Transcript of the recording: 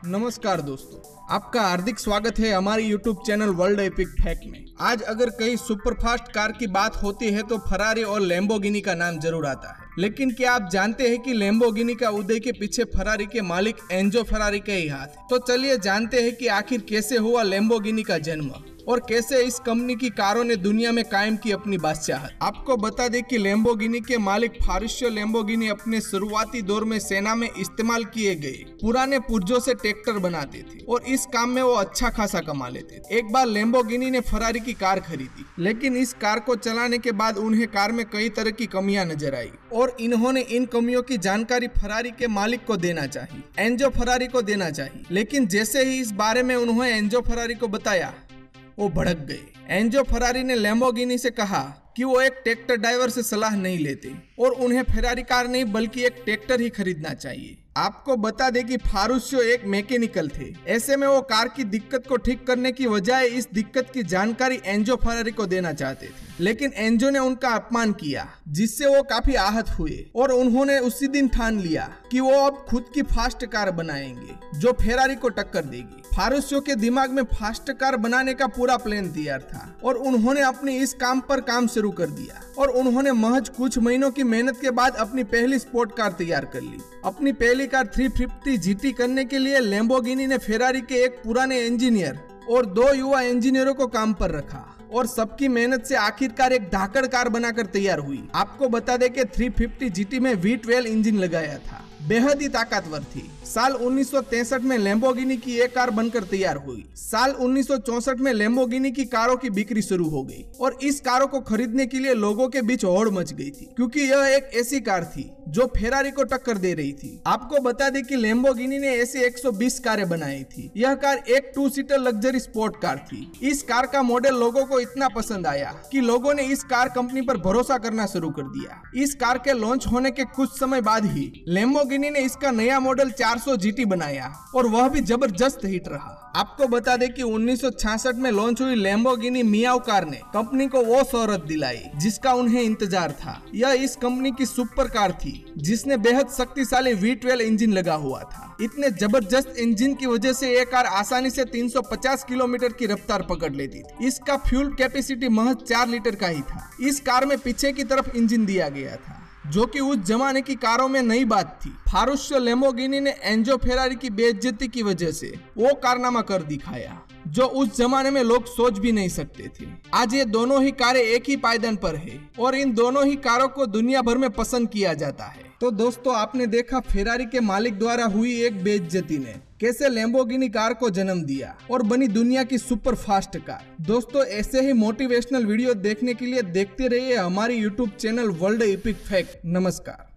नमस्कार दोस्तों, आपका हार्दिक स्वागत है हमारी YouTube channel world epic fact में। आज अगर कहीं सुपरफास्ट कार की बात होती है तो फरारी और लैम्बोर्गिनी का नाम जरूर आता है। लेकिन क्या आप जानते हैं कि लैम्बोर्गिनी का उदय के पीछे फरारी के मालिक एंजो फरारी का ही हाथ है। तो चलिए जानते हैं कि आखिर कैसे हुआ लैम्बोर्गिनी का जन्म और कैसे इस कंपनी की कारों ने दुनिया में कायम की अपनी बादशाहत। आपको बता दें कि लैम्बोर्गिनी के मालिक फारुशियो लैम्बोर्गिनी अपने शुरुआती दौर में सेना में इस्तेमाल किए गए पुराने पुर्जों से ट्रैक्टर बनाते थे और इस काम में वो अच्छा खासा कमा लेते थे। एक बार लैम्बोर्गिनी ने फरारी की कार खरीदी, लेकिन इस कार को चलाने के बाद उन्हें कार में कई तरह की कमियां नजर आई और इन्होंने इन कमियों की जानकारी फरारी के मालिक को देना चाहिए, एंजो फरारी को देना चाहिए। लेकिन जैसे ही इस बारे में उन्होंने एंजो फरारी को बताया, वो भड़क गए। एंजो फरारी ने लैम्बोर्गिनी से कहा कि वो एक ट्रैक्टर ड्राइवर से सलाह नहीं लेते और उन्हें फेरारी कार नहीं बल्कि एक ट्रैक्टर ही खरीदना चाहिए। आपको बता दें कि फारुशियो एक मैकेनिकल थे। ऐसे में वो कार की दिक्कत को ठीक करने की बजाय इस दिक्कत की जानकारी एंजो फरारी को देना चाहते थे, लेकिन एंजो ने उनका अपमान किया, जिससे वो काफी आहत हुए और उन्होंने उसी दिन ठान लिया कि वो अब खुद की फास्ट कार बनाएंगे जो फेरारी को टक्कर देगी। फारुशियो के दिमाग में फास्ट कार बनाने का पूरा प्लान तैयार था और उन्होंने अपनी इस काम पर काम शुरू कर दिया और उन्होंने महज कुछ महीनों की मेहनत के बाद अपनी पहली स्पोर्ट कार तैयार कर ली। अपनी पहली कार 350 जीटी करने के लिए लैम्बोर्गिनी ने फेरारी के एक पुराने इंजीनियर और 2 युवा इंजीनियरों को काम पर रखा और सबकी मेहनत से आखिरकार एक धाकड़ कार बनाकर तैयार हुई। आपको बता दें कि 350 जीटी में V12 इंजन लगाया था, बेहद ही ताकतवर थी। साल 1963 में लैम्बोर्गिनी की एक कार बनकर तैयार हुई। साल 1964 में लैम्बोर्गिनी की कारों की बिक्री शुरू हो गई और इस कारों को खरीदने के लिए लोगों के बीच होड़ मच गई थी, क्योंकि यह एक ऐसी कार थी जो फेरारी को टक्कर दे रही थी। आपको बता दें कि लैम्बोर्गिनी ने ऐसी 120 कारें बनाई थी। यह कार एक 2 सीटर लग्जरी स्पोर्ट कार थी। इस कार का मॉडल लोगों को इतना पसंद आया कि लोगों ने इस कार कंपनी पर भरोसा करना शुरू कर दिया। इस कार के लॉन्च होने के कुछ समय बाद ही लैम्बोर्गिनी ने इसका नया मॉडल 400 जीटी बनाया और वह भी जबरदस्त हिट रहा। आपको बता दें कि 1966 में लॉन्च हुई लैम्बोर्गिनी मियाओ कार ने कंपनी को वो शोहरत दिलाई जिसका उन्हें इंतजार था। यह इस कंपनी की सुपर कार थी जिसने बेहद शक्तिशाली V12 इंजन लगा हुआ था। इतने जबरदस्त इंजन की वजह से यह कार आसानी से 350 किलोमीटर की रफ्तार पकड़ लेती थी। इसका फ्यूल कैपेसिटी महज 4 लीटर का ही था। इस कार में पीछे की तरफ इंजन दिया गया था, जो कि उस जमाने की कारों में नई बात थी। फारुशियो लैम्बोर्गिनी ने एंजो फेरारी की बेइज्जती की वजह से वो कारनामा कर दिखाया जो उस जमाने में लोग सोच भी नहीं सकते थे। आज ये दोनों ही कारें एक ही पायदान पर है और इन दोनों ही कारों को दुनिया भर में पसंद किया जाता है। तो दोस्तों, आपने देखा फेरारी के मालिक द्वारा हुई एक बेइज्जती ने कैसे लैम्बोर्गिनी कार को जन्म दिया और बनी दुनिया की सुपर फास्ट कार। दोस्तों, ऐसे ही मोटिवेशनल वीडियो देखने के लिए देखते रहिए हमारी YouTube channel world epic fact. नमस्कार।